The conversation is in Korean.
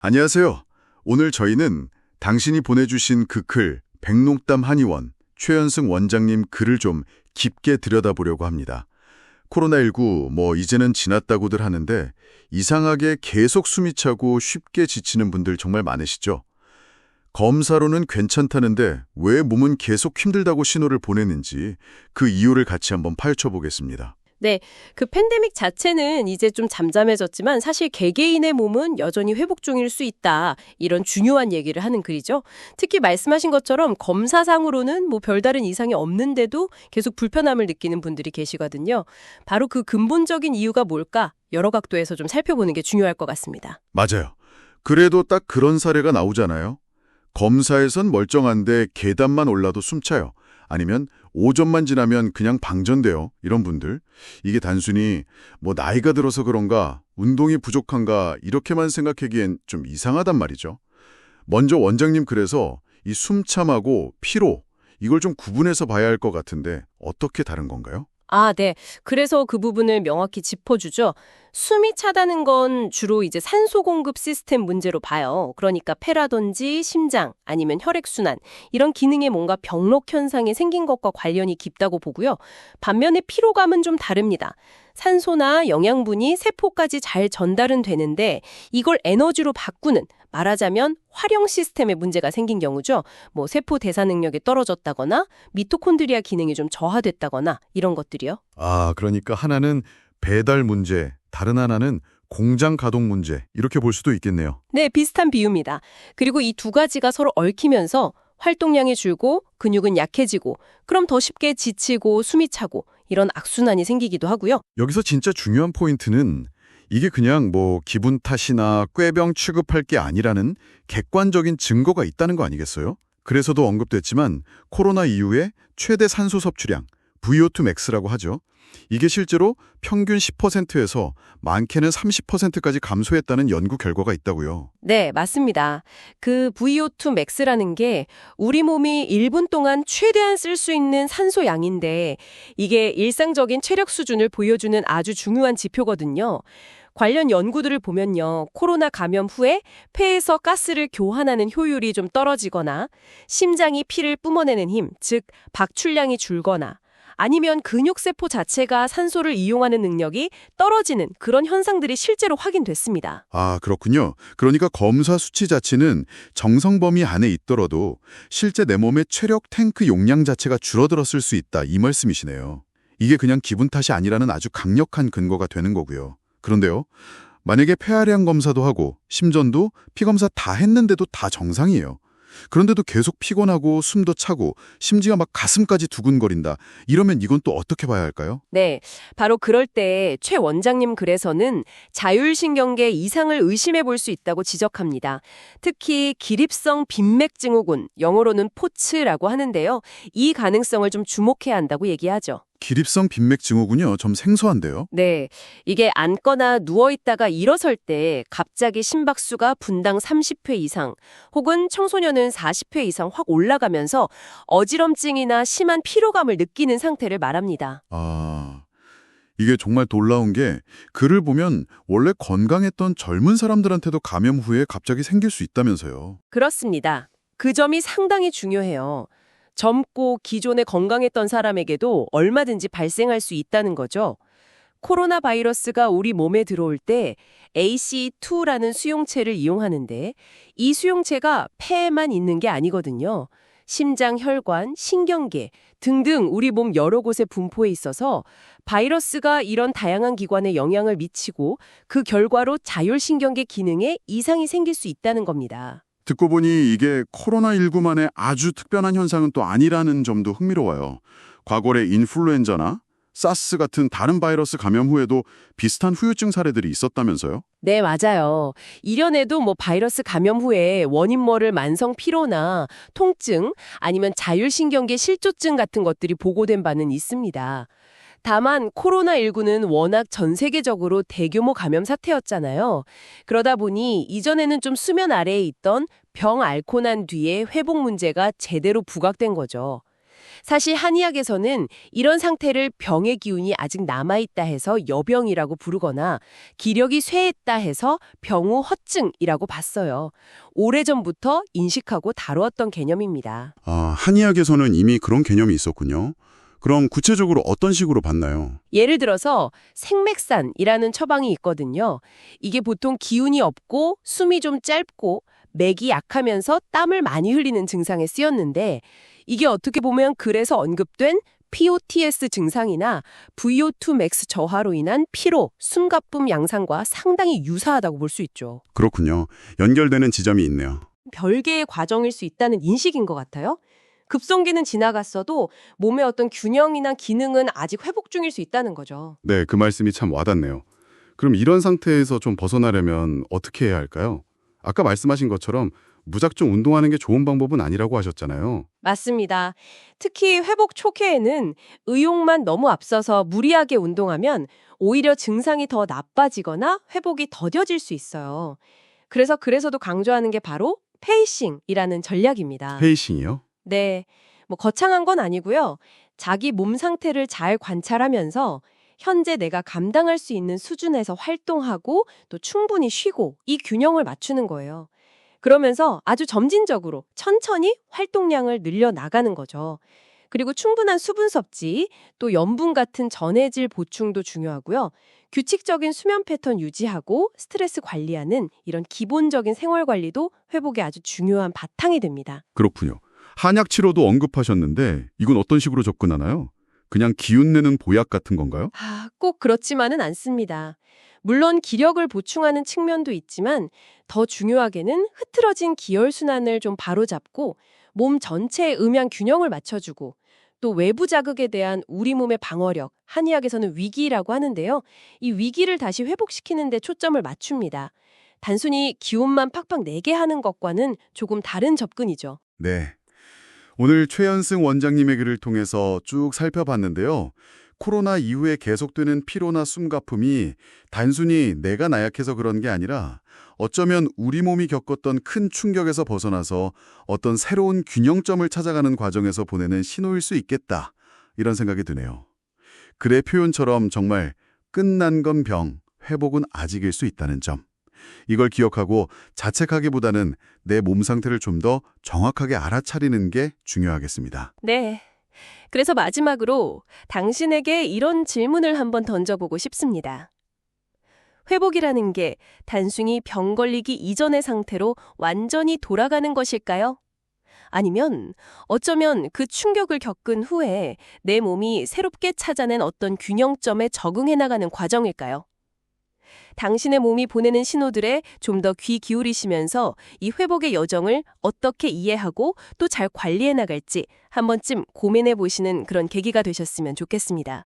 안녕하세요. 오늘 저희는 당신이 보내주신 그 글, 백농담 한의원, 최현승 원장님 글을 좀 깊게 들여다보려고 합니다. 코로나19 이제는 지났다고들 하는데 이상하게 계속 숨이 차고 쉽게 지치는 분들 정말 많으시죠? 검사로는 괜찮다는데 왜 몸은 계속 힘들다고 신호를 보내는지 그 이유를 같이 한번 파헤쳐보겠습니다. 네, 그 팬데믹 자체는 이제 좀 잠잠해졌지만 사실 개개인의 몸은 여전히 회복 중일 수 있다. 이런 중요한 얘기를 하는 글이죠. 특히 말씀하신 것처럼 검사상으로는 별다른 이상이 없는데도 계속 불편함을 느끼는 분들이 계시거든요. 바로 그 근본적인 이유가 뭘까? 여러 각도에서 좀 살펴보는 게 중요할 것 같습니다. 맞아요. 그래도 딱 그런 사례가 나오잖아요. 검사에선 멀쩡한데 계단만 올라도 숨차요. 아니면 오전만 지나면 그냥 방전돼요. 이런 분들. 이게 단순히 나이가 들어서 그런가, 운동이 부족한가 이렇게만 생각하기엔 좀 이상하단 말이죠. 먼저 원장님 그래서 이 숨참하고 피로, 이걸 좀 구분해서 봐야 할 것 같은데 어떻게 다른 건가요? 네. 그래서 그 부분을 명확히 짚어주죠. 숨이 차다는 건 주로 이제 산소 공급 시스템 문제로 봐요. 그러니까 폐라든지 심장 아니면 혈액순환 이런 기능에 뭔가 병록 현상이 생긴 것과 관련이 깊다고 보고요. 반면에 피로감은 좀 다릅니다. 산소나 영양분이 세포까지 잘 전달은 되는데 이걸 에너지로 바꾸는 말하자면 활용 시스템에 문제가 생긴 경우죠. 세포 대사 능력이 떨어졌다거나 미토콘드리아 기능이 좀 저하됐다거나 이런 것들이요. 그러니까 하나는 배달 문제, 다른 하나는 공장 가동 문제 이렇게 볼 수도 있겠네요. 네, 비슷한 비유입니다. 그리고 이 두 가지가 서로 얽히면서 활동량이 줄고 근육은 약해지고 그럼 더 쉽게 지치고 숨이 차고 이런 악순환이 생기기도 하고요. 여기서 진짜 중요한 포인트는 이게 그냥 기분 탓이나 꾀병 취급할 게 아니라는 객관적인 증거가 있다는 거 아니겠어요? 그래서도 언급됐지만 코로나 이후에 최대 산소 섭취량, VO2 max라고 하죠. 이게 실제로 평균 10%에서 많게는 30%까지 감소했다는 연구 결과가 있다고요. 네, 맞습니다. 그 VO2 max라는 게 우리 몸이 1분 동안 최대한 쓸 수 있는 산소 양인데 이게 일상적인 체력 수준을 보여주는 아주 중요한 지표거든요. 관련 연구들을 보면요. 코로나 감염 후에 폐에서 가스를 교환하는 효율이 좀 떨어지거나 심장이 피를 뿜어내는 힘, 즉 박출량이 줄거나 아니면 근육세포 자체가 산소를 이용하는 능력이 떨어지는 그런 현상들이 실제로 확인됐습니다. 그렇군요. 그러니까 검사 수치 자체는 정성 범위 안에 있더라도 실제 내 몸의 체력 탱크 용량 자체가 줄어들었을 수 있다 이 말씀이시네요. 이게 그냥 기분 탓이 아니라는 아주 강력한 근거가 되는 거고요. 그런데요, 만약에 폐활량 검사도 하고 심전도 피검사 다 했는데도 다 정상이에요. 그런데도 계속 피곤하고 숨도 차고 심지어 가슴까지 두근거린다. 이러면 이건 또 어떻게 봐야 할까요? 네, 바로 그럴 때 최 원장님 글에서는 자율신경계 이상을 의심해 볼 수 있다고 지적합니다. 특히 기립성 빈맥증후군, 영어로는 포츠라고 하는데요. 이 가능성을 좀 주목해야 한다고 얘기하죠. 기립성 빈맥 증후군요. 좀 생소한데요. 네, 이게 앉거나 누워있다가 일어설 때 갑자기 심박수가 분당 30회 이상 혹은 청소년은 40회 이상 확 올라가면서 어지럼증이나 심한 피로감을 느끼는 상태를 말합니다. 이게 정말 놀라운 게 글을 보면 원래 건강했던 젊은 사람들한테도 감염 후에 갑자기 생길 수 있다면서요. 그렇습니다. 그 점이 상당히 중요해요. 젊고 기존에 건강했던 사람에게도 얼마든지 발생할 수 있다는 거죠. 코로나 바이러스가 우리 몸에 들어올 때 ACE2라는 수용체를 이용하는데 이 수용체가 폐에만 있는 게 아니거든요. 심장, 혈관, 신경계 등등 우리 몸 여러 곳에 분포해 있어서 바이러스가 이런 다양한 기관에 영향을 미치고 그 결과로 자율신경계 기능에 이상이 생길 수 있다는 겁니다. 듣고 보니 이게 코로나19만의 아주 특별한 현상은 또 아니라는 점도 흥미로워요. 과거에 인플루엔자나 사스 같은 다른 바이러스 감염 후에도 비슷한 후유증 사례들이 있었다면서요? 네, 맞아요. 이련에도 바이러스 감염 후에 원인 모를 만성 피로나 통증 아니면 자율신경계 실조증 같은 것들이 보고된 바는 있습니다. 다만 코로나19는 워낙 전 세계적으로 대규모 감염 사태였잖아요. 그러다 보니 이전에는 좀 수면 아래에 있던 병 앓고 난 뒤에 회복 문제가 제대로 부각된 거죠. 사실 한의학에서는 이런 상태를 병의 기운이 아직 남아있다 해서 여병이라고 부르거나 기력이 쇠했다 해서 병우 허증이라고 봤어요. 오래전부터 인식하고 다루었던 개념입니다. 아, 한의학에서는 이미 그런 개념이 있었군요. 그럼 구체적으로 어떤 식으로 봤나요? 예를 들어서 생맥산이라는 처방이 있거든요. 이게 보통 기운이 없고 숨이 좀 짧고 맥이 약하면서 땀을 많이 흘리는 증상에 쓰였는데 이게 어떻게 보면 그래서 언급된 POTS 증상이나 VO2 max 저하로 인한 피로, 숨가쁨 양상과 상당히 유사하다고 볼 수 있죠. 그렇군요. 연결되는 지점이 있네요. 별개의 과정일 수 있다는 인식인 것 같아요. 급성기는 지나갔어도 몸의 어떤 균형이나 기능은 아직 회복 중일 수 있다는 거죠. 네, 그 말씀이 참 와닿네요. 그럼 이런 상태에서 좀 벗어나려면 어떻게 해야 할까요? 아까 말씀하신 것처럼 무작정 운동하는 게 좋은 방법은 아니라고 하셨잖아요. 맞습니다. 특히 회복 초기에는 의욕만 너무 앞서서 무리하게 운동하면 오히려 증상이 더 나빠지거나 회복이 더뎌질 수 있어요. 그래서도 강조하는 게 바로 페이싱이라는 전략입니다. 페이싱이요? 네, 거창한 건 아니고요. 자기 몸 상태를 잘 관찰하면서 현재 내가 감당할 수 있는 수준에서 활동하고 또 충분히 쉬고 이 균형을 맞추는 거예요. 그러면서 아주 점진적으로 천천히 활동량을 늘려 나가는 거죠. 그리고 충분한 수분 섭취, 또 염분 같은 전해질 보충도 중요하고요. 규칙적인 수면 패턴 유지하고 스트레스 관리하는 이런 기본적인 생활 관리도 회복에 아주 중요한 바탕이 됩니다. 그렇군요. 한약 치료도 언급하셨는데 이건 어떤 식으로 접근하나요? 그냥 기운 내는 보약 같은 건가요? 꼭 그렇지만은 않습니다. 물론 기력을 보충하는 측면도 있지만 더 중요하게는 흐트러진 기혈순환을 좀 바로잡고 몸 전체의 음양 균형을 맞춰주고 또 외부 자극에 대한 우리 몸의 방어력, 한의학에서는 위기라고 하는데요. 이 위기를 다시 회복시키는 데 초점을 맞춥니다. 단순히 기운만 팍팍 내게 하는 것과는 조금 다른 접근이죠. 네. 오늘 최연승 원장님의 글을 통해서 쭉 살펴봤는데요. 코로나 이후에 계속되는 피로나 숨가쁨이 단순히 내가 나약해서 그런 게 아니라 어쩌면 우리 몸이 겪었던 큰 충격에서 벗어나서 어떤 새로운 균형점을 찾아가는 과정에서 보내는 신호일 수 있겠다. 이런 생각이 드네요. 글의 표현처럼 정말 끝난 건 병, 회복은 아직일 수 있다는 점. 이걸 기억하고 자책하기보다는 내 몸 상태를 좀 더 정확하게 알아차리는 게 중요하겠습니다. 네. 그래서 마지막으로 당신에게 이런 질문을 한번 던져보고 싶습니다. 회복이라는 게 단순히 병 걸리기 이전의 상태로 완전히 돌아가는 것일까요? 아니면 어쩌면 그 충격을 겪은 후에 내 몸이 새롭게 찾아낸 어떤 균형점에 적응해 나가는 과정일까요? 당신의 몸이 보내는 신호들에 좀 더 귀 기울이시면서 이 회복의 여정을 어떻게 이해하고 또 잘 관리해 나갈지 한 번쯤 고민해 보시는 그런 계기가 되셨으면 좋겠습니다.